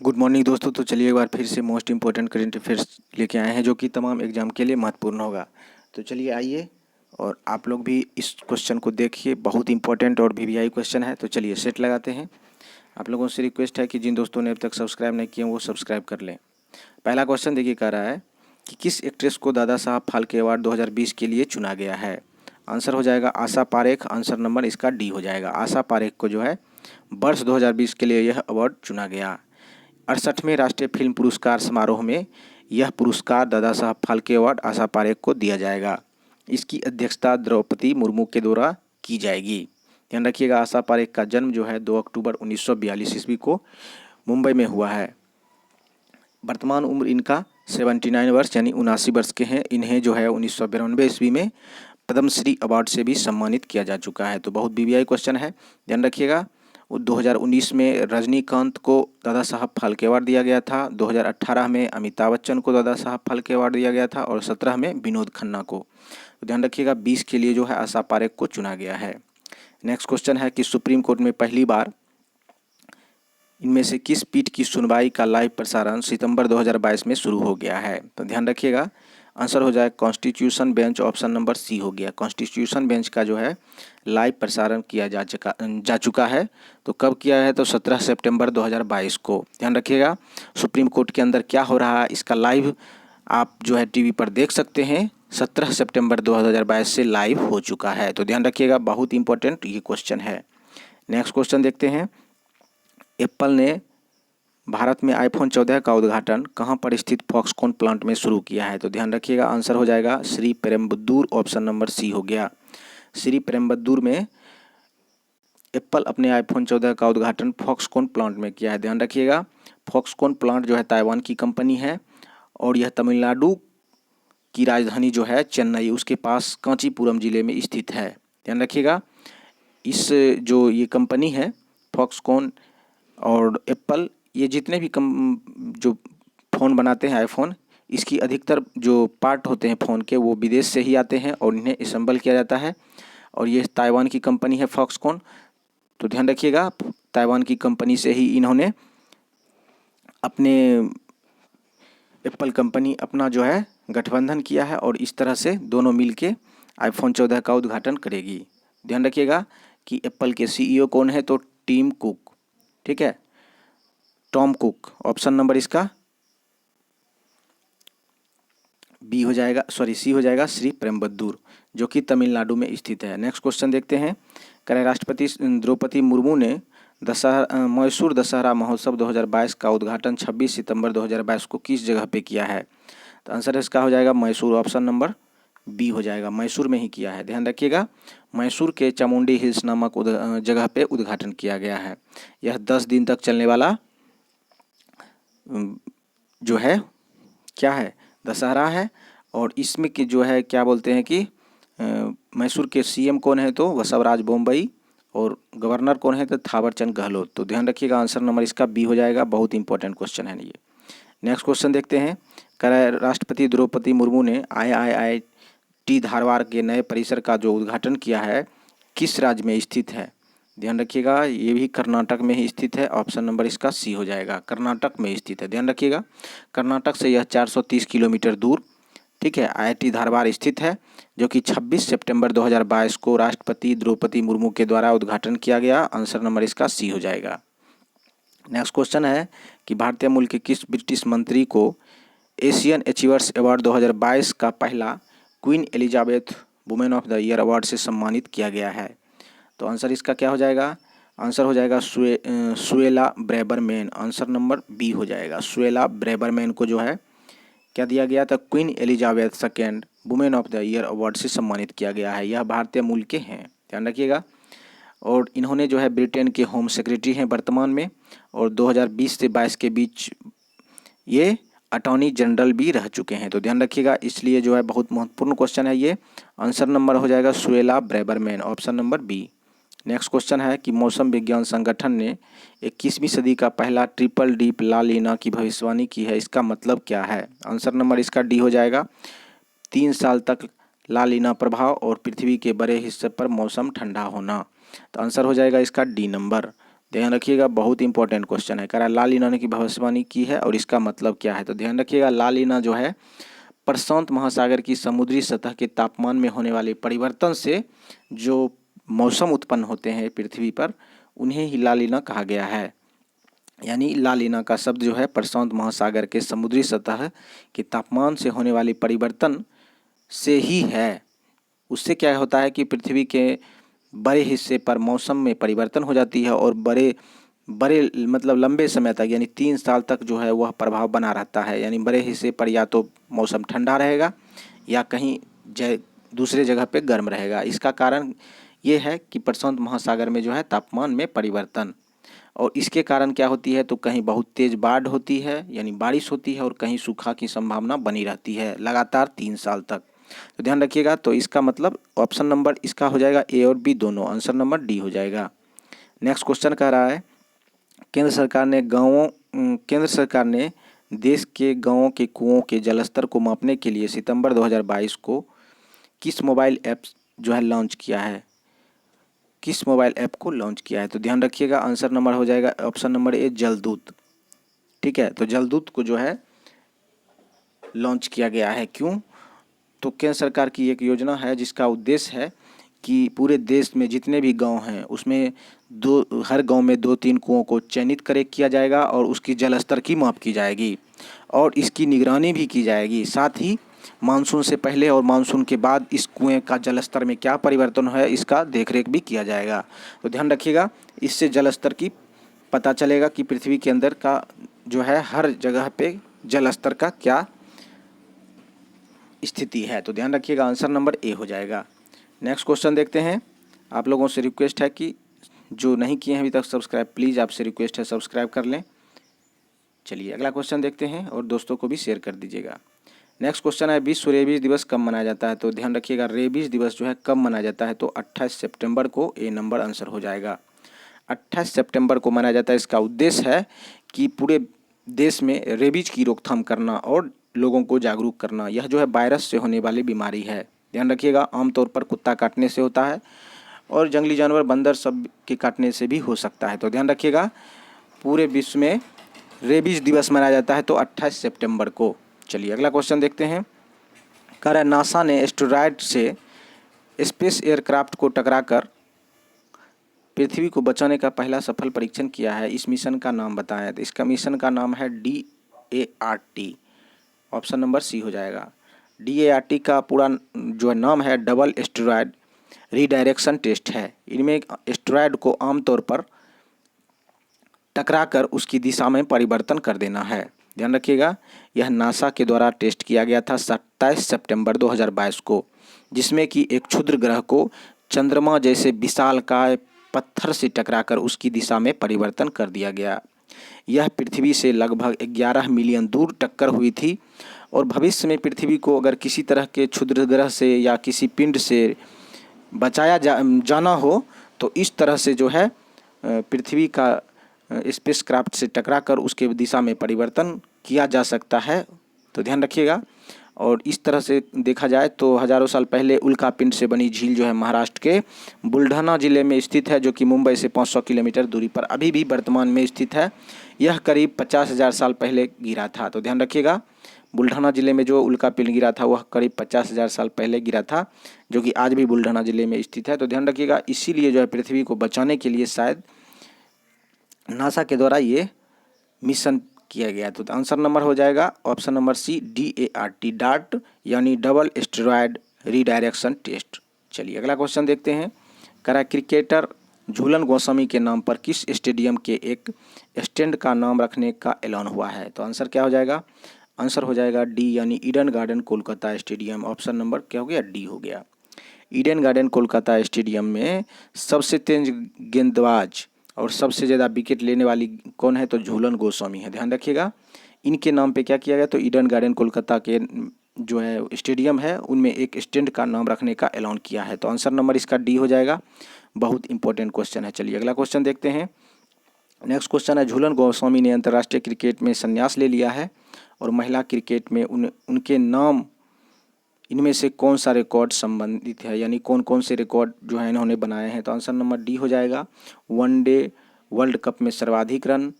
Good morning दोस्तों। तो चलिए एक बार फिर से मोस्ट इंपॉर्टेंट करंट अफेयर्स लेके आए हैं जो कि तमाम एग्जाम के लिए महत्वपूर्ण होगा। तो चलिए आइए और आप लोग भी इस क्वेश्चन को देखिए, बहुत इंपॉर्टेंट और वीवीआई क्वेश्चन है। तो चलिए सेट लगाते हैं। आप लोगों से रिक्वेस्ट है कि जिन दोस्तों ने अब तक सब्सक्राइब नहीं किए वो सब्सक्राइब कर लें। पहला क्वेश्चन देखिए, कह रहा है कि किस एक्ट्रेस को दादा साहब फाल्के अवार्ड 2020 के लिए चुना गया है। आंसर हो जाएगा आशा पारेख। आंसर नंबर इसका डी हो जाएगा। आशा पारेख को जो है वर्ष 2020 के लिए यह अवार्ड चुना गया। 68वें राष्ट्रीय फिल्म पुरस्कार समारोह में यह पुरस्कार दादा साहब फाल्के अवार्ड आशा पारेख को दिया जाएगा। इसकी अध्यक्षता द्रौपदी मुर्मू के द्वारा की जाएगी। ध्यान रखिएगा, आशा पारेख का जन्म जो है 2 अक्टूबर 1942 ईस्वी को मुंबई में हुआ है। वर्तमान उम्र इनका 79 वर्ष यानी 79 वर्ष के हैं। इन्हें जो है 1992 ईस्वी में पद्मश्री अवार्ड से भी सम्मानित किया जा चुका है। तो बहुत बीबीआई क्वेश्चन है, ध्यान रखिएगा। 2019 में रजनीकांत को दादा साहब फाल्के अवार्ड दिया गया था। 2018 में अमिताभ बच्चन को दादा साहब फाल्के अवार्ड दिया गया था और 17 में विनोद खन्ना को। तो ध्यान रखिएगा 20 के लिए जो है आशा पारेख को चुना गया है। नेक्स्ट क्वेश्चन है कि सुप्रीम कोर्ट में पहली बार इनमें से किस पीठ की सुनवाई का लाइव प्रसारण सितंबर 2022 में शुरू हो गया है। तो ध्यान रखिएगा, आंसर हो जाए constitution bench. Option number C हो गया। कॉन्स्टिट्यूशन बेंच का जो है लाइव प्रसारण किया जा चुका है। तो कब किया है? तो 17 सितंबर 2022 को। ध्यान रखिएगा, सुप्रीम कोर्ट के अंदर क्या हो रहा है इसका लाइव आप जो है टीवी पर देख सकते हैं। 17 सितंबर 2022 से लाइव हो चुका है। तो ध्यान रखिएगा, बहुत इंपॉर्टेंट ये क्वेश्चन है। नेक्स्ट क्वेश्चन देखते हैं। एप्पल ने भारत में आईफोन 14 का उद्घाटन कहां पर स्थित फॉक्सकॉन प्लांट में शुरू किया है। तो ध्यान रखिएगा, आंसर हो जाएगा श्री पेरुम्बदूर। ऑप्शन नंबर सी हो गया। श्री पेरुम्बदूर में एप्पल अपने आईफोन 14 का उद्घाटन फॉक्सकॉन प्लांट में किया है। ध्यान रखिएगा, फॉक्सकॉन प्लांट जो है ताइवान की कंपनी है और यह तमिलनाडु की राजधानी जो है चेन्नई, उसके पास कांचीपुरम जिले में स्थित है। ध्यान रखिएगा, इस जो ये कंपनी है फॉक्सकॉन और एप्पल, ये जितने भी जो फ़ोन बनाते हैं आईफोन, इसकी अधिकतर जो पार्ट होते हैं फ़ोन के वो विदेश से ही आते हैं और इन्हें असेंबल किया जाता है। और ये ताइवान की कंपनी है फॉक्सकॉन। तो ध्यान रखिएगा, ताइवान की कंपनी से ही इन्होंने अपने एप्पल कंपनी अपना जो है गठबंधन किया है और इस तरह से दोनों मिलके आईफोन 14 का उद्घाटन करेगी। ध्यान रखिएगा कि एप्पल के सीईओ कौन है? तो टिम कुक, ठीक है, टॉम कुक। ऑप्शन नंबर इसका बी हो जाएगा, सॉरी सी हो जाएगा, श्री पेरुम्बदूर, जो कि तमिलनाडु में स्थित है। नेक्स्ट क्वेश्चन देखते हैं। कह रहे राष्ट्रपति द्रौपदी मुर्मू ने मैसूर दशहरा महोत्सव 2022 का उद्घाटन 26 सितंबर 2022 को किस जगह पे किया है। तो आंसर इसका हो जाएगा मैसूर। ऑप्शन नंबर बी हो जाएगा, मैसूर में ही किया है। ध्यान रखिएगा, मैसूर के चामुंडी हिल्स नामक जगह पे उद्घाटन किया गया है। यह 10 दिन तक चलने वाला जो है क्या है, दशहरा है। और इसमें कि जो है क्या बोलते हैं कि मैसूर के सीएम कौन है? तो बसवराज बोम्बई। और गवर्नर कौन है? तो थावरचंद गहलोत। तो ध्यान रखिएगा, आंसर नंबर इसका बी हो जाएगा। बहुत इंपॉर्टेंट क्वेश्चन है ये। नेक्स्ट क्वेश्चन देखते हैं। कह रहा है राष्ट्रपति द्रौपदी मुर्मू ने IIIT धारवाड़ के नए परिसर का जो उद्घाटन किया है किस राज्य में स्थित है। ध्यान रखिएगा, ये भी कर्नाटक में ही स्थित है। ऑप्शन नंबर इसका सी हो जाएगा, कर्नाटक में स्थित है। ध्यान रखिएगा, कर्नाटक से यह 430 किलोमीटर दूर, ठीक है, IIT धारवाड़ स्थित है, जो कि 26 सितंबर 2022 को राष्ट्रपति द्रौपदी मुर्मू के द्वारा उद्घाटन किया गया। आंसर नंबर इसका सी हो जाएगा। नेक्स्ट क्वेश्चन है कि भारतीय मूल के किस ब्रिटिश मंत्री को एशियन अचीवर्स अवार्ड 2022 का पहला queen Elizabeth women of the year award से सम्मानित किया गया है। तो आंसर इसका क्या हो जाएगा? आंसर हो जाएगा सुएला ब्रेबरमैन। आंसर नंबर बी हो जाएगा। सुएला ब्रेबरमैन को जो है क्या दिया गया था? Queen Elizabeth second women of the year award से सम्मानित किया गया है। यह भारतीय मूल के हैं, ध्यान रखिएगा। और इन्होंने जो है ब्रिटेन के होम सेक्रेटरी हैं वर्तमान में, और 2020 से 22 के बीच ये अटॉर्नी जनरल भी रह चुके हैं। तो ध्यान रखिएगा, इसलिए जो है बहुत महत्वपूर्ण क्वेश्चन है ये। आंसर नंबर हो जाएगा Suella Braverman. Option number B. Next question है कि मौसम विज्ञान संगठन ने 21वीं सदी का पहला ट्रिपल डीप ला लीना की भविष्यवाणी की है। इसका मतलब क्या है? आंसर नंबर इसका डी हो जाएगा। 3 साल तक ला लीना प्रभाव और पृथ्वी के बड़े हिस्से पर मौसम ठंडा होना। तो आंसर हो जाएगा इसका डी नंबर। ध्यान रखिएगा, बहुत इंपॉर्टेंट क्वेश्चन है। कह रहा है लालिना ने की भविष्यवाणी की है और इसका मतलब क्या है। तो ध्यान रखिएगा, लालिना जो है प्रशांत महासागर की समुद्री सतह के तापमान में होने वाले परिवर्तन से जो मौसम उत्पन्न होते हैं पृथ्वी पर, उन्हें ही लालिना कहा गया है। यानी लालिना का शब्द जो है प्रशांत महासागर के समुद्री सतह के तापमान से होने वाले परिवर्तन से ही है। उससे क्या होता है कि पृथ्वी के बड़े हिस्से पर मौसम में परिवर्तन हो जाती है और बड़े बड़े मतलब लंबे समय तक यानी 3 साल तक जो है वह प्रभाव बना रहता है। यानी बड़े हिस्से पर या तो मौसम ठंडा रहेगा या कहीं दूसरे जगह पे गर्म रहेगा। इसका कारण ये है कि प्रशांत महासागर में जो है तापमान में परिवर्तन, और इसके कारण क्या होती है तो कहीं बहुत तेज बाढ़ होती है यानी बारिश होती है और कहीं सूखा की संभावना बनी रहती है लगातार 3 साल तक। तो ध्यान रखिएगा, तो इसका मतलब ऑप्शन नंबर इसका हो जाएगा ए और बी दोनों, आंसर नंबर डी हो जाएगा। नेक्स्ट क्वेश्चन कह रहा है केंद्र सरकार ने देश के गांवों के कुओं के जलस्तर को मापने के लिए सितंबर 2022 को किस मोबाइल ऐप जो है लॉन्च किया है, किस मोबाइल ऐप को लॉन्च किया है। तो ध्यान रखिएगा, आंसर नंबर हो जाएगा ऑप्शन नंबर ए जलदूत। ठीक है, तो जलदूत को जो है लॉन्च किया गया है। क्यों? तो केंद्र सरकार की एक योजना है जिसका उद्देश्य है कि पूरे देश में जितने भी गांव हैं उसमें हर गांव में 2-3 कुओं को चयनित किया जाएगा और उसकी जल स्तर की माप की जाएगी और इसकी निगरानी भी की जाएगी। साथ ही मानसून से पहले और मानसून के बाद इस कुएं का जल स्तर में क्या परिवर्तन है इसका देखरेख भी किया जाएगा। तो ध्यान रखिएगा, इससे जल स्तर की पता चलेगा कि पृथ्वी के अंदर का जो है हर जगह पे जल स्तर का क्या स्थिति है। तो ध्यान रखिएगा, आंसर नंबर ए हो जाएगा। नेक्स्ट क्वेश्चन देखते हैं। आप लोगों से रिक्वेस्ट है कि जो नहीं किए हैं अभी तक सब्सक्राइब, प्लीज़ आपसे रिक्वेस्ट है सब्सक्राइब कर लें। चलिए अगला क्वेश्चन देखते हैं और दोस्तों को भी शेयर कर दीजिएगा। नेक्स्ट क्वेश्चन है विश्व रेबीज दिवस कब मनाया जाता है। तो ध्यान रखिएगा, रेबीज दिवस जो है कब मनाया जाता है तो 28 सितंबर को ए नंबर आंसर हो जाएगा। 28 सितंबर को मनाया जाता है। इसका उद्देश्य है कि पूरे देश में रेबीज की रोकथाम करना और लोगों को जागरूक करना। यह जो है वायरस से होने वाली बीमारी है। ध्यान रखिएगा, आमतौर पर कुत्ता काटने से होता है और जंगली जानवर बंदर सब के काटने से भी हो सकता है। तो ध्यान रखिएगा, पूरे विश्व में रेबीज दिवस मनाया जाता है तो 28 सितंबर को। चलिए अगला क्वेश्चन देखते हैं। कह रहा है नासा ने एस्टेरॉयड से स्पेस एयरक्राफ्ट को टकराकर पृथ्वी को बचाने का पहला सफल परीक्षण किया है। इस मिशन का नाम बताएं। तो इसका मिशन का नाम है DART, ऑप्शन नंबर सी हो जाएगा। DART का पूरा जो है नाम है डबल एस्टेरॉयड रीडायरेक्शन टेस्ट है। इनमें एस्टेरॉयड को आमतौर पर टकराकर उसकी दिशा में परिवर्तन कर देना है। ध्यान रखिएगा, यह नासा के द्वारा टेस्ट किया गया था 27 सितंबर 2022 को, जिसमें कि एक क्षुद्र ग्रह को चंद्रमा जैसे विशालकाय पत्थर से टकराकर उसकी दिशा में परिवर्तन कर दिया गया। यह पृथ्वी से लगभग 11 मिलियन दूर टक्कर हुई थी और भविष्य में पृथ्वी को अगर किसी तरह के क्षुद्र ग्रह से या किसी पिंड से बचाया जाना हो तो इस तरह से जो है पृथ्वी का स्पेसक्राफ्ट से टकराकर उसके दिशा में परिवर्तन किया जा सकता है। तो ध्यान रखिएगा, और इस तरह से देखा जाए तो हजारों साल पहले उल्कापिंड से बनी झील जो है महाराष्ट्र के बुल्ढाना जिले में स्थित है, जो कि मुंबई से 500 किलोमीटर दूरी पर अभी भी वर्तमान में स्थित है। यह करीब 50,000 साल पहले गिरा था। तो ध्यान रखिएगा, बुल्ढाना जिले में जो उल्कापिंड गिरा था वह करीब 50,000 साल पहले गिरा था, जो कि आज भी बुल्ढाना जिले में स्थित है। तो ध्यान रखिएगा, इसीलिए जो है पृथ्वी को बचाने के लिए शायद नासा के द्वारा ये मिशन किया गया। तो आंसर नंबर हो जाएगा option number C DART, DART यानी डबल एस्टेरॉयड रीडायरेक्शन टेस्ट। चलिए अगला क्वेश्चन देखते हैं। करा क्रिकेटर झूलन गोस्वामी के नाम पर किस स्टेडियम के एक स्टैंड का नाम रखने का ऐलान हुआ है। तो आंसर क्या हो जाएगा, आंसर हो जाएगा डी यानी Eden garden Kolkata stadium. Option number क्या हो गया, डी हो गया। ईडन गार्डन कोलकाता स्टेडियम में सबसे तेज गेंदबाज और सबसे ज़्यादा विकेट लेने वाली कौन है तो झूलन गोस्वामी है। ध्यान रखिएगा, इनके नाम पे क्या किया गया तो ईडन गार्डन कोलकाता के जो है स्टेडियम है उनमें एक स्टैंड का नाम रखने का ऐलान किया है। तो आंसर नंबर इसका डी हो जाएगा। बहुत इंपॉर्टेंट क्वेश्चन है। चलिए अगला क्वेश्चन देखते हैं। नेक्स्ट क्वेश्चन है, झूलन गोस्वामी ने अंतर्राष्ट्रीय क्रिकेट में संन्यास ले लिया है और महिला क्रिकेट में उनके नाम इनमें से कौन सा रिकॉर्ड संबंधित है, यानी कौन कौन से रिकॉर्ड जो है इन्होंने बनाए हैं। तो आंसर नंबर डी हो जाएगा, वनडे वर्ल्ड कप में सर्वाधिक रन,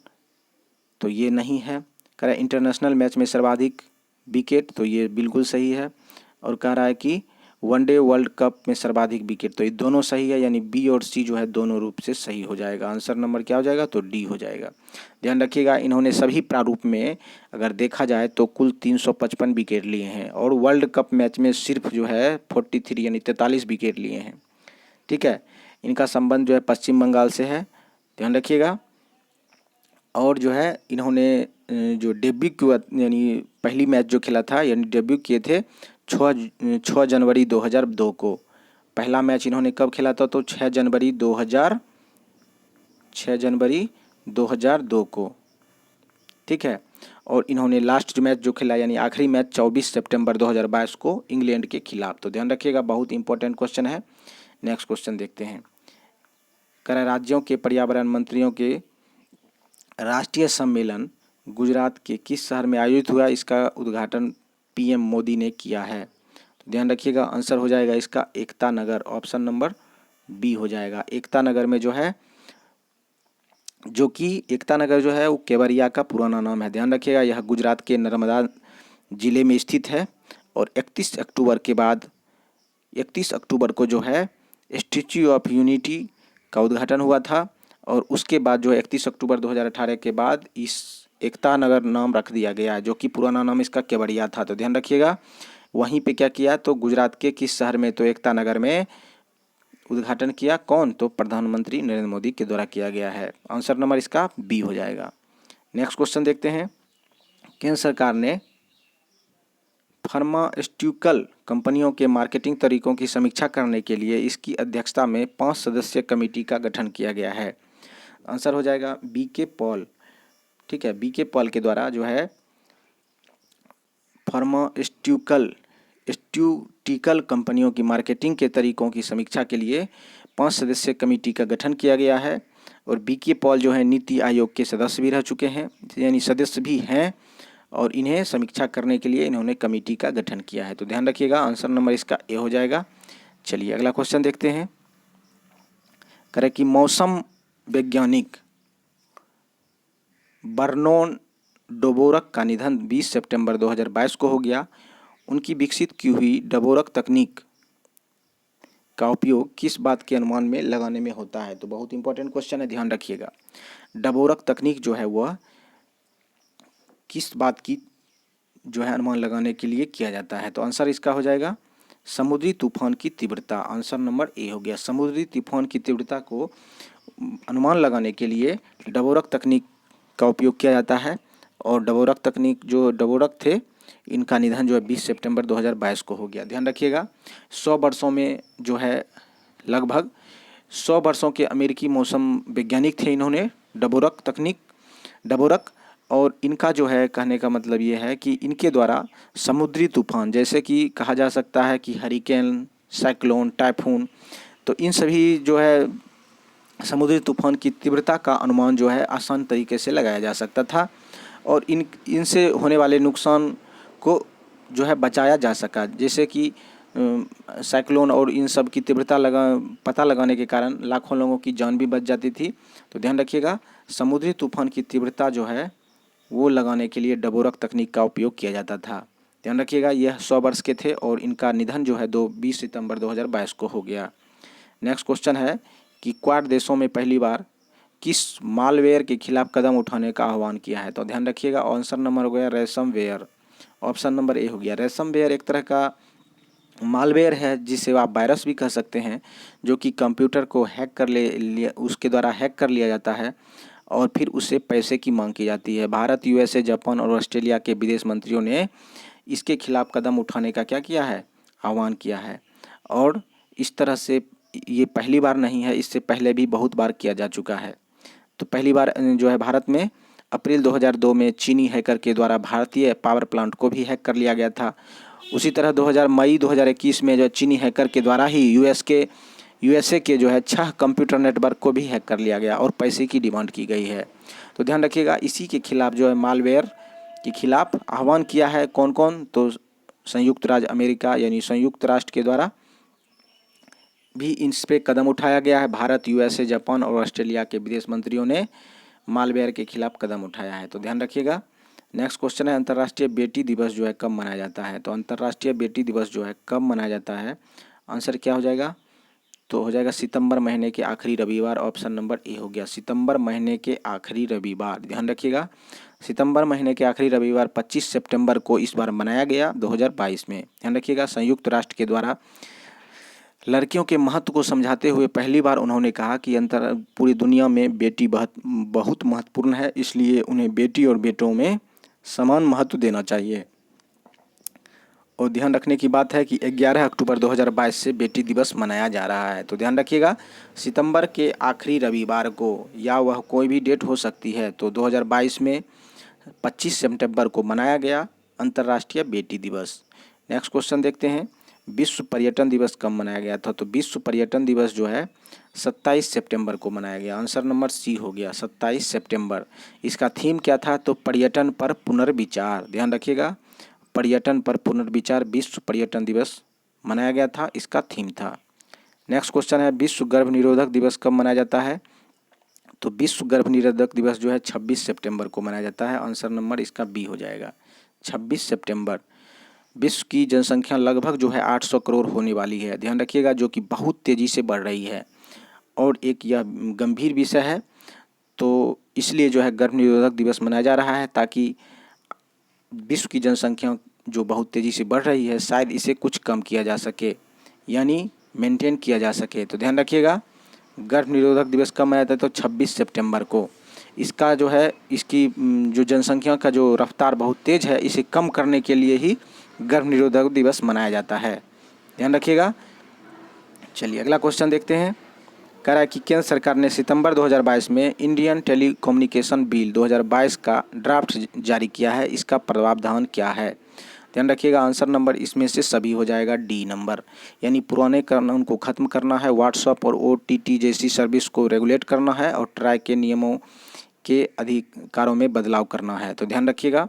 तो ये नहीं है। कह रहा है इंटरनेशनल मैच में सर्वाधिक विकेट, तो ये बिल्कुल सही है। और कह रहा है कि वनडे वर्ल्ड कप में सर्वाधिक विकेट, तो ये दोनों सही है, यानी बी और सी जो है दोनों रूप से सही हो जाएगा। आंसर नंबर क्या हो जाएगा, तो डी हो जाएगा। ध्यान रखिएगा, इन्होंने सभी प्रारूप में अगर देखा जाए तो कुल 355 विकेट लिए हैं और वर्ल्ड कप मैच में सिर्फ जो है 43 यानी 43 विकेट लिए हैं। ठीक है, इनका संबंध जो है पश्चिम बंगाल से है, ध्यान रखिएगा। और जो है इन्होंने जो डेब्यू किया, यानी पहली मैच जो खेला था, यानी डेब्यू किए थे 6 जनवरी 2002 को। पहला मैच इन्होंने कब खेला था, तो 6 जनवरी 2002 को। ठीक है, और इन्होंने लास्ट मैच जो खेला, यानी आखिरी मैच 24 सितंबर 2022 को इंग्लैंड के खिलाफ। तो ध्यान रखिएगा, बहुत इंपॉर्टेंट क्वेश्चन है। नेक्स्ट क्वेश्चन देखते हैं। कह रहा है राज्यों के पर्यावरण मंत्रियों के राष्ट्रीय सम्मेलन गुजरात के किस शहर में आयोजित हुआ, इसका उद्घाटन पीएम मोदी ने किया है। तो ध्यान रखिएगा, आंसर हो जाएगा इसका Ekta Nagar, option number B हो जाएगा। एकता नगर में जो है, जो कि एकता नगर जो है वो केवड़िया का पुराना नाम है। ध्यान रखिएगा, यह गुजरात के नर्मदा जिले में स्थित है। और 31 अक्टूबर को जो है स्टैच्यू ऑफ यूनिटी का उद्घाटन हुआ था। और उसके बाद जो है 31 अक्टूबर 2018 के बाद इस एकता नगर नाम रख दिया गया है, जो कि पुराना नाम इसका केवड़िया था। तो ध्यान रखिएगा, वहीं पे क्या किया, तो गुजरात के किस शहर में, तो एकता नगर में उद्घाटन किया। कौन, तो प्रधानमंत्री नरेंद्र मोदी के द्वारा किया गया है। आंसर नंबर इसका बी हो जाएगा। नेक्स्ट क्वेश्चन देखते हैं। केंद्र सरकार ने फार्मास्यूटिकल कंपनियों के मार्केटिंग तरीकों की समीक्षा करने के लिए इसकी अध्यक्षता में 5 सदस्यीय कमेटी का गठन किया गया है। आंसर हो जाएगा बी के पॉल। ठीक है, बी के पॉल के द्वारा जो है फार्मास्यूटिकल कंपनियों की मार्केटिंग के तरीकों की समीक्षा के लिए 5 सदस्यीय कमेटी का गठन किया गया है। और बी के पॉल जो है नीति आयोग के सदस्य भी रह चुके हैं, यानी सदस्य भी हैं, और इन्हें समीक्षा करने के लिए इन्होंने कमेटी का गठन किया है। तो ध्यान रखिएगा, आंसर नंबर इसका ए हो जाएगा। चलिए अगला क्वेश्चन देखते हैं। करें कि मौसम वैज्ञानिक बर्नोन डोबोरक का निधन 20 सितंबर 2022 को हो गया। उनकी विकसित की हुई डबोरक तकनीक का उपयोग किस बात के अनुमान में लगाने में होता है। तो बहुत इंपॉर्टेंट क्वेश्चन है, ध्यान रखिएगा। डबोरक तकनीक जो है वह किस बात की जो है अनुमान लगाने के लिए किया जाता है। तो आंसर इसका हो जाएगा समुद्री तूफान की तीव्रता। आंसर नंबर ए हो गया। समुद्री तूफान की तीव्रता को अनुमान लगाने के लिए डबोरक तकनीक का उपयोग किया जाता है। और डबोरक थे, इनका निधन जो है 20 सितंबर 2022 को हो गया। ध्यान रखिएगा, 100 वर्षों में जो है लगभग 100 वर्षों के अमेरिकी मौसम वैज्ञानिक थे इन्होंने डबोरक। और इनका जो है कहने का मतलब ये है कि इनके द्वारा समुद्री तूफान, जैसे कि कहा जा सकता है कि हरिकेन, साइक्लोन, टाइफून, तो इन सभी जो है समुद्री तूफान की तीव्रता का अनुमान जो है आसान तरीके से लगाया जा सकता था। और इनसे होने वाले नुकसान को जो है बचाया जा सका, जैसे कि साइक्लोन और इन सब की तीव्रता पता लगाने के कारण लाखों लोगों की जान भी बच जाती थी। तो ध्यान रखिएगा, समुद्री तूफान की तीव्रता जो है वो लगाने के लिए डबोरक तकनीक का उपयोग किया जाता था। ध्यान रखिएगा, यह 100 वर्ष के थे और इनका निधन जो है 20 सितंबर 2022 को हो गया। नेक्स्ट क्वेश्चन है कि क्वाड देशों में पहली बार किस मालवेयर के खिलाफ कदम उठाने का आह्वान किया है। तो ध्यान रखिएगा, आंसर नंबर हो गया रेसमवेयर, ऑप्शन नंबर ए हो गया। रेसमवेयर एक तरह का मालवेयर है, जिसे आप वायरस भी कह सकते हैं, जो कि कंप्यूटर को हैक कर उसके द्वारा हैक कर लिया जाता है और फिर उससे पैसे की मांग की जाती है। भारत, यूएसए, जापान और ऑस्ट्रेलिया के विदेश मंत्रियों ने इसके खिलाफ कदम उठाने का क्या किया है, आह्वान किया है। और इस तरह से ये पहली बार नहीं है, इससे पहले भी बहुत बार किया जा चुका है। तो पहली बार जो है भारत में अप्रैल 2002 में चीनी हैकर के द्वारा भारतीय पावर प्लांट को भी हैक कर लिया गया था। उसी तरह मई 2021 में जो चीनी हैकर के द्वारा ही यूएसए के जो है 6 कंप्यूटर नेटवर्क को भी हैक कर लिया गया और पैसे की डिमांड की गई है। तो ध्यान रखिएगा, इसी के खिलाफ जो है मालवेयर के खिलाफ आह्वान किया है कौन कौन, तो संयुक्त राज्य अमेरिका यानी संयुक्त राष्ट्र के द्वारा भी इस पे कदम उठाया गया है। भारत, यूएसए, जापान और ऑस्ट्रेलिया के विदेश मंत्रियों ने मालवेयर के खिलाफ कदम उठाया है, तो ध्यान रखिएगा। नेक्स्ट क्वेश्चन है, अंतर्राष्ट्रीय बेटी दिवस जो है कब मनाया जाता है? तो अंतर्राष्ट्रीय बेटी दिवस जो है कब मनाया जाता है? आंसर क्या हो जाएगा? तो हो जाएगा सितंबर महीने के आखिरी रविवार। ऑप्शन नंबर ए हो गया, सितंबर महीने के आखिरी रविवार। ध्यान रखिएगा, सितंबर महीने के आखिरी रविवार 25 सितंबर को इस बार मनाया गया 2022 में। ध्यान रखिएगा, संयुक्त राष्ट्र के द्वारा लड़कियों के महत्व को समझाते हुए पहली बार उन्होंने कहा कि पूरी दुनिया में बेटी बहुत महत्वपूर्ण है, इसलिए उन्हें बेटी और बेटों में समान महत्व देना चाहिए। और ध्यान रखने की बात है कि 11 अक्टूबर 2022 से बेटी दिवस मनाया जा रहा है। तो ध्यान रखिएगा, सितंबर के आखिरी रविवार को, या वह कोई भी डेट हो सकती है, तो 2022 में 25 सितंबर को मनाया गया अंतर्राष्ट्रीय बेटी दिवस। नेक्स्ट क्वेश्चन देखते हैं, विश्व पर्यटन दिवस कब मनाया गया था? तो विश्व पर्यटन दिवस जो है 27 सितंबर को मनाया गया। आंसर नंबर सी हो गया, 27 सितंबर। इसका थीम क्या था? तो पर्यटन पर पुनर्विचार। ध्यान रखिएगा, पर्यटन पर पुनर्विचार विश्व पर्यटन दिवस मनाया गया था, इसका थीम था। नेक्स्ट क्वेश्चन है, विश्व गर्भ निरोधक दिवस कब मनाया जाता है? तो विश्व गर्भ निरोधक दिवस जो है 26 सितंबर को मनाया जाता है। आंसर नंबर इसका बी हो जाएगा, 26 सितंबर। विश्व की जनसंख्या लगभग जो है 800 करोड़ होने वाली है। ध्यान रखिएगा, जो कि बहुत तेज़ी से बढ़ रही है और एक यह गंभीर विषय है, तो इसलिए जो है गर्भ निरोधक दिवस मनाया जा रहा है, ताकि विश्व की जनसंख्या जो बहुत तेज़ी से बढ़ रही है, शायद इसे कुछ कम किया जा सके, यानी मेंटेन किया जा सके। तो ध्यान रखिएगा, गर्भ निरोधक दिवस कब मनाया जाता है? तो 26 सितंबर को। इसका जो है, इसकी जो जनसंख्या का जो रफ्तार बहुत तेज़ है, इसे कम करने के लिए ही गर्भ निरोधक दिवस मनाया जाता है। ध्यान रखिएगा। चलिए अगला क्वेश्चन देखते हैं। कह रहा है कि केंद्र सरकार ने सितंबर 2022 में इंडियन टेलीकम्युनिकेशन बिल 2022 का ड्राफ्ट जारी किया है, इसका प्रावधान क्या है? ध्यान रखिएगा, आंसर नंबर इसमें से सभी हो जाएगा, डी नंबर। यानी पुराने कानून को ख़त्म करना है, व्हाट्सएप और OTT जैसी सर्विस को रेगुलेट करना है और ट्राई के नियमों के अधिकारों में बदलाव करना है। तो ध्यान रखिएगा,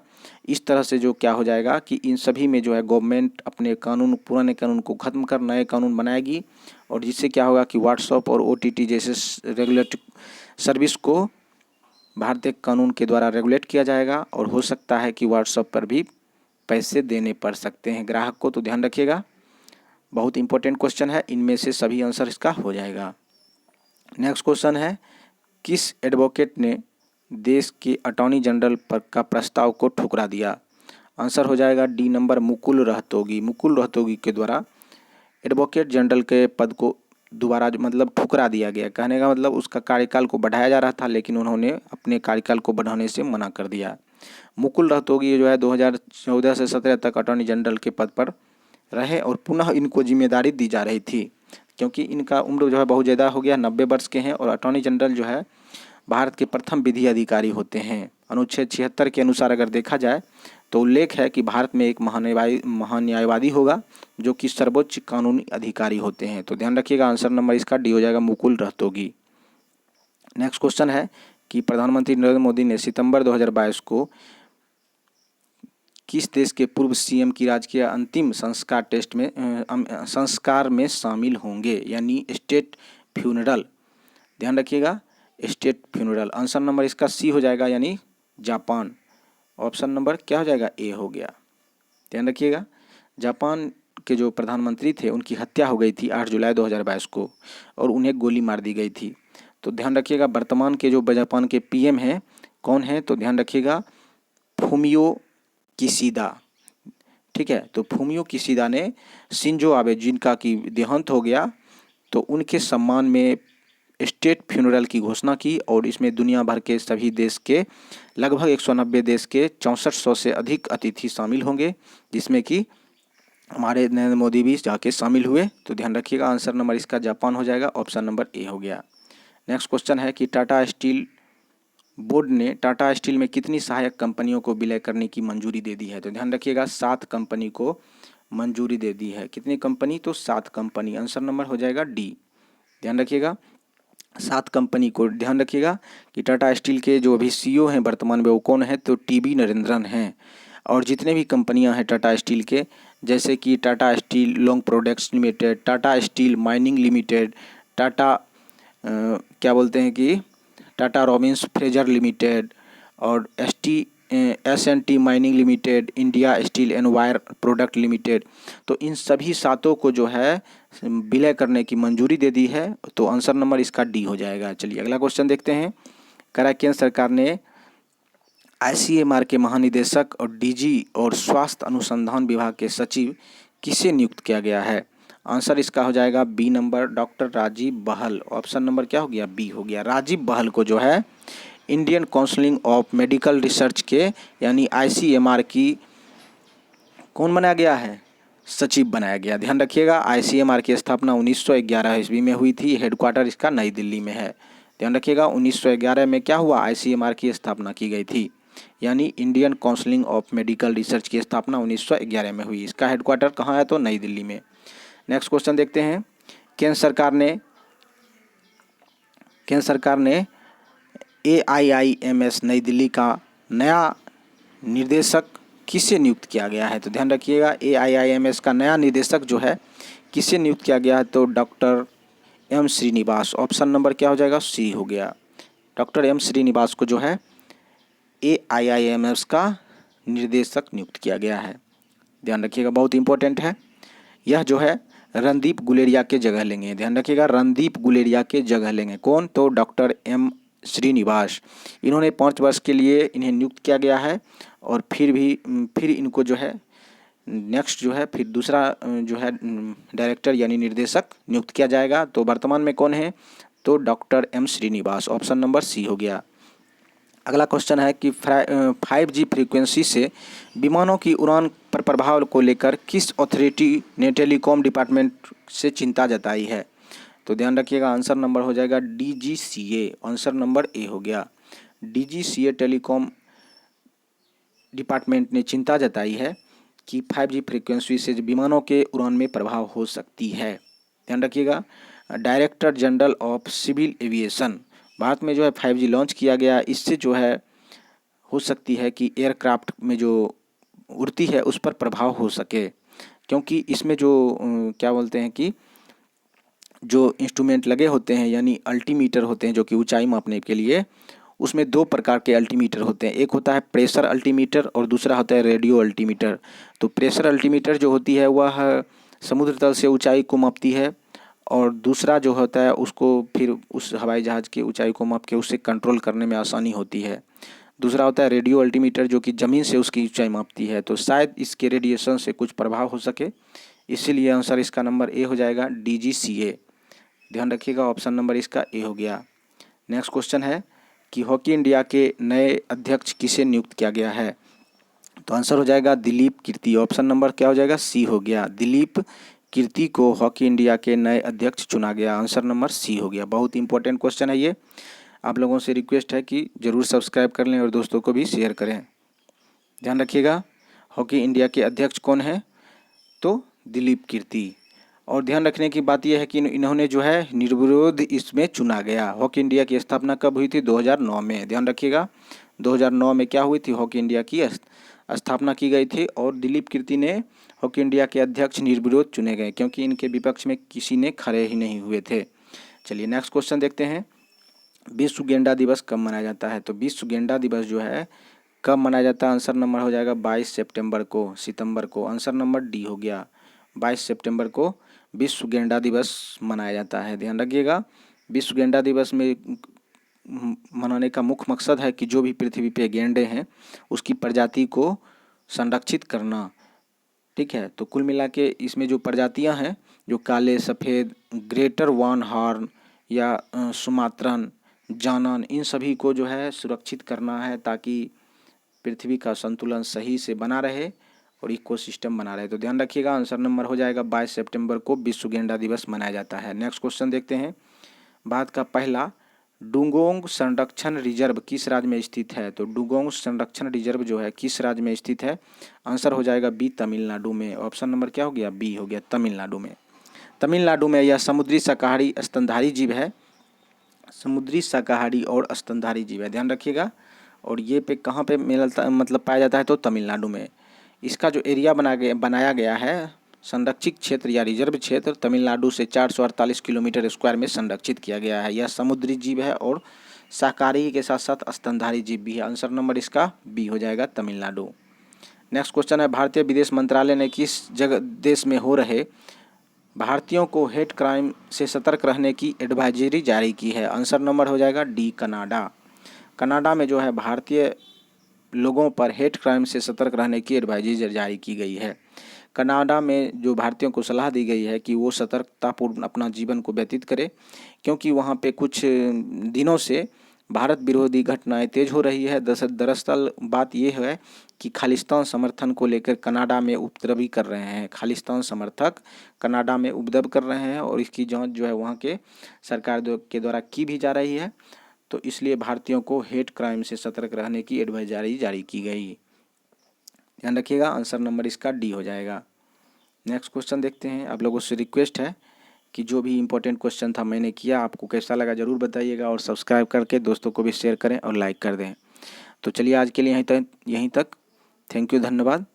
इस तरह से जो क्या हो जाएगा कि इन सभी में जो है गवर्नमेंट अपने कानून, पुराने कानून को ख़त्म कर नए कानून बनाएगी, और जिससे क्या होगा कि व्हाट्सएप और OTT जैसे रेगुलेट सर्विस को भारतीय कानून के द्वारा रेगुलेट किया जाएगा, और हो सकता है कि व्हाट्सएप पर भी पैसे देने पड़ सकते हैं ग्राहक को। तो ध्यान रखिएगा, बहुत इंपॉर्टेंट क्वेश्चन है, इनमें से सभी आंसर इसका हो जाएगा। नेक्स्ट क्वेश्चन है, किस एडवोकेट ने देश के अटॉर्नी जनरल पर का प्रस्ताव को ठुकरा दिया? आंसर हो जाएगा डी नंबर, मुकुल रोहतगी। मुकुल रोहतगी के द्वारा एडवोकेट जनरल के पद को दोबारा मतलब ठुकरा दिया गया। कहने का मतलब उसका कार्यकाल को बढ़ाया जा रहा था, लेकिन उन्होंने अपने कार्यकाल को बढ़ाने से मना कर दिया। मुकुल रोहतगी जो है 2014 से 17 तक अटॉर्नी जनरल के पद पर रहे, और पुनः इनको जिम्मेदारी दी जा रही थी, क्योंकि इनका उम्र जो है बहुत ज़्यादा हो गया, 90 वर्ष के हैं, और अटॉर्नी जनरल जो है भारत के प्रथम विधि अधिकारी होते हैं। अनुच्छेद 76 के अनुसार अगर देखा जाए तो उल्लेख है कि भारत में एक महान्यायवादी होगा जो कि सर्वोच्च कानूनी अधिकारी होते हैं। तो ध्यान रखिएगा, आंसर नंबर इसका डी हो जाएगा, मुकुल रोहतगी। नेक्स्ट क्वेश्चन है कि प्रधानमंत्री नरेंद्र मोदी ने सितंबर 2022 को किस देश के पूर्व CM की राजकीय अंतिम संस्कार में शामिल होंगे, यानी स्टेट फ्यूनरल। ध्यान रखिएगा, स्टेट फ्यूनरल। आंसर नंबर इसका सी हो जाएगा, यानी जापान। ऑप्शन नंबर क्या हो जाएगा, ए हो गया। ध्यान रखिएगा, जापान के जो प्रधानमंत्री थे उनकी हत्या हो गई थी 8 जुलाई 2022 को, और उन्हें गोली मार दी गई थी। तो ध्यान रखिएगा, वर्तमान के जो जापान के PM हैं कौन है? तो ध्यान रखिएगा, फूमियो किशिदा। ठीक है, तो फूमियो किशिदा ने शिंजो आबे, जिनका कि देहांत हो गया, तो उनके सम्मान में स्टेट फ्यूनरल की घोषणा की, और इसमें दुनिया भर के सभी देश के लगभग 190 देश के 6400 से अधिक अतिथि शामिल होंगे, जिसमें कि हमारे नरेंद्र मोदी भी जाके शामिल हुए। तो ध्यान रखिएगा, आंसर नंबर इसका जापान हो जाएगा। ऑप्शन नंबर ए हो गया। नेक्स्ट क्वेश्चन है कि टाटा स्टील बोर्ड ने टाटा स्टील में कितनी सहायक कंपनियों को विलय करने की मंजूरी दे दी है? तो ध्यान रखिएगा, 7 कंपनी को मंजूरी दे दी है। कितनी कंपनी? तो 7 कंपनी। आंसर नंबर हो जाएगा डी। ध्यान रखिएगा, 7 कंपनी को। ध्यान रखिएगा कि टाटा स्टील के जो अभी CEO हैं वर्तमान में, वो कौन है? तो TB नरेंद्रन हैं। और जितने भी कंपनियां हैं टाटा स्टील के, जैसे कि Tata steel long products limited, Tata steel mining limited, Tata क्या बोलते हैं कि टाटा रॉबिन्स फ्रेजर लिमिटेड और S&T mining limited, India steel and wire product limited. तो इन सभी सातों को जो है विलय करने की मंजूरी दे दी है, तो आंसर नंबर इसका डी हो जाएगा। चलिए अगला क्वेश्चन देखते हैं। केंद्र सरकार ने ICMR के महानिदेशक और DG और स्वास्थ्य अनुसंधान विभाग के सचिव किसे नियुक्त किया गया है? आंसर इसका हो जाएगा बी नंबर, डॉक्टर राजीव बहल। ऑप्शन नंबर क्या हो गया? बी हो गया। राजीव बहल को जो है Indian council of medical research के यानी ICMR की कौन बनाया गया है? सचिव बनाया गया। ध्यान रखिएगा, ICMR की स्थापना 1911 ईस्वी में हुई थी। हेडक्वार्टर इसका नई दिल्ली में है। ध्यान रखिएगा, 1911 में क्या हुआ? ICMR की स्थापना की गई थी, यानी Indian council of medical research की स्थापना 1911 में हुई। इसका हेडक्वार्टर कहाँ है? तो नई दिल्ली में। नेक्स्ट क्वेश्चन देखते हैं। केंद्र सरकार ने AIIMS नई दिल्ली का नया निर्देशक किसे नियुक्त किया गया है? तो ध्यान रखिएगा, AIIMS का नया निर्देशक जो है किसे नियुक्त किया गया है? तो doctor M Srinivas. Option number क्या हो जाएगा? सी हो गया। डॉक्टर M श्रीनिवास को जो है AIIMS का निर्देशक नियुक्त किया गया है। ध्यान रखिएगा, बहुत इंपॉर्टेंट है। यह जो है रणदीप गुलेरिया के जगह लेंगे। ध्यान रखिएगा, रणदीप गुलेरिया के जगह लेंगे। कौन? तो डॉक्टर M श्रीनिवास। इन्होंने 5 वर्ष के लिए इन्हें नियुक्त किया गया है और फिर इनको जो है नेक्स्ट जो है फिर दूसरा जो है डायरेक्टर यानी निर्देशक नियुक्त किया जाएगा। तो वर्तमान में कौन है? तो doctor M Srinivas. Option number C हो गया। अगला क्वेश्चन है कि 5G फ्रीक्वेंसी से विमानों की उड़ान पर प्रभाव को लेकर किस अथॉरिटी ने टेलीकॉम डिपार्टमेंट से चिंता जताई है? तो ध्यान रखिएगा, आंसर नंबर हो जाएगा DGCA। आंसर नंबर ए हो गया। DGCA टेलीकॉम डिपार्टमेंट ने चिंता जताई है कि 5G फ्रीक्वेंसी से विमानों के उड़ान में प्रभाव हो सकती है। ध्यान रखिएगा, director general of civil aviation, Bharat में जो है 5G लॉन्च किया गया। इससे जो है हो सकती है कि एयरक्राफ्ट में जो उड़ती है उस पर प्रभाव हो सके, क्योंकि इसमें जो क्या बोलते हैं कि जो इंस्ट्रूमेंट लगे होते हैं यानी अल्टीमीटर होते हैं जो कि ऊंचाई मापने के लिए, उसमें 2 प्रकार के अल्टीमीटर होते हैं। एक होता है प्रेशर अल्टीमीटर और दूसरा होता है रेडियो अल्टीमीटर। तो प्रेशर अल्टीमीटर जो होती है वह समुद्र तल से ऊंचाई को मापती है और दूसरा जो होता है उसको फिर उस हवाई जहाज़ की ऊंचाई को माप के उससे कंट्रोल करने में आसानी होती है। दूसरा होता है रेडियो अल्टीमीटर जो कि ज़मीन से उसकी ऊंचाई मापती है। तो शायद इसके रेडिएशन से कुछ प्रभाव हो सके, इसीलिए आंसर इसका नंबर ए हो जाएगा, DGCA। ध्यान रखिएगा, ऑप्शन नंबर इसका ए हो गया। नेक्स्ट क्वेश्चन है कि हॉकी इंडिया के नए अध्यक्ष किसे नियुक्त किया गया है? तो आंसर हो जाएगा दिलीप कीर्ति। ऑप्शन नंबर क्या हो जाएगा? सी हो गया। दिलीप कीर्ति को हॉकी इंडिया के नए अध्यक्ष चुना गया। आंसर नंबर सी हो गया। बहुत इंपॉर्टेंट क्वेश्चन है ये। आप लोगों से रिक्वेस्ट है कि ज़रूर सब्सक्राइब कर लें और दोस्तों को भी शेयर करें। ध्यान रखिएगा, हॉकी इंडिया के अध्यक्ष कौन है? तो दिलीप कीर्ति। और ध्यान रखने की बात यह है कि इन्होंने जो है निर्विरोध इसमें चुना गया। हॉकी इंडिया की स्थापना कब हुई थी? 2009 में। ध्यान रखिएगा, 2009 में क्या हुई थी? हॉकी इंडिया की स्थापना की गई थी और दिलीप कीर्ति ने हॉकी इंडिया के अध्यक्ष निर्विरोध चुने गए, क्योंकि इनके विपक्ष में किसी ने खड़े ही नहीं हुए थे। चलिए नेक्स्ट क्वेश्चन देखते हैं। विश्व गेंडा दिवस कब मनाया जाता है? तो विश्व गेंडा दिवस जो है कब मनाया जाता है? आंसर नंबर हो जाएगा 22 सितंबर को। आंसर नंबर डी हो गया। 22 सितंबर को विश्व गेंडा दिवस मनाया जाता है। ध्यान रखिएगा, विश्व गेंडा दिवस में मनाने का मुख्य मकसद है कि जो भी पृथ्वी पे गेंडे हैं उसकी प्रजाति को संरक्षित करना। ठीक है, तो कुल मिला के इसमें जो प्रजातियां हैं, जो काले सफ़ेद, ग्रेटर वान हॉर्न या सुमात्रन, जानन, इन सभी को जो है सुरक्षित करना है ताकि पृथ्वी का संतुलन सही से बना रहे और इकोसिस्टम बना रहे। तो ध्यान रखिएगा, आंसर नंबर हो जाएगा 22 सितंबर को विश्व गेंडा दिवस मनाया जाता है। नेक्स्ट क्वेश्चन देखते हैं। भारत का पहला डुगोंग संरक्षण रिजर्व किस राज्य में स्थित है? तो डुगोंग संरक्षण रिजर्व जो है किस राज्य में स्थित है? आंसर हो जाएगा बी, तमिलनाडु में। ऑप्शन नंबर क्या हो गया? बी हो गया, तमिलनाडु में। तमिलनाडु में यह समुद्री शाकाहारी स्तनधारी जीव है। समुद्री शाकाहारी और स्तनधारी जीव है, ध्यान रखिएगा। और ये पे कहाँ पे मिलता मतलब पाया जाता है? तो तमिलनाडु में। इसका जो एरिया बनाया गया है, संरक्षित क्षेत्र या रिजर्व क्षेत्र तमिलनाडु से 448 किलोमीटर स्क्वायर में संरक्षित किया गया है। यह समुद्री जीव है और शाकाहारी के साथ साथ स्तनधारी जीव भी है। आंसर नंबर इसका बी हो जाएगा, तमिलनाडु। नेक्स्ट क्वेश्चन है, भारतीय विदेश मंत्रालय ने किस जगह देश में हो रहे भारतीयों को हेट क्राइम से सतर्क रहने की एडवाइजरी जारी की है। आंसर नंबर हो जाएगा डी, कनाडा। कनाडा में जो है भारतीय लोगों पर हेट क्राइम से सतर्क रहने की एडवाइजरी जारी की गई है। कनाडा में जो भारतीयों को सलाह दी गई है कि वो सतर्कतापूर्ण अपना जीवन को व्यतीत करें, क्योंकि वहाँ पे कुछ दिनों से भारत विरोधी घटनाएं तेज हो रही है। दरअसल बात ये है कि खालिस्तान समर्थन को लेकर कनाडा में उपद्रवी कर रहे हैं। खालिस्तान समर्थक कनाडा में उपद्रव कर रहे हैं और इसकी जांच जो है वहाँ के सरकार के द्वारा की भी जा रही है। तो इसलिए भारतीयों को हेट क्राइम से सतर्क रहने की एडवाइजरी जारी की गई। ध्यान रखिएगा, आंसर नंबर इसका डी हो जाएगा। नेक्स्ट क्वेश्चन देखते हैं। आप लोगों से रिक्वेस्ट है कि जो भी इम्पोर्टेंट क्वेश्चन था मैंने किया, आपको कैसा लगा ज़रूर बताइएगा और सब्सक्राइब करके दोस्तों को भी शेयर करें और लाइक कर दें। तो चलिए आज के लिए यहीं तक। थैंक यू, धन्यवाद।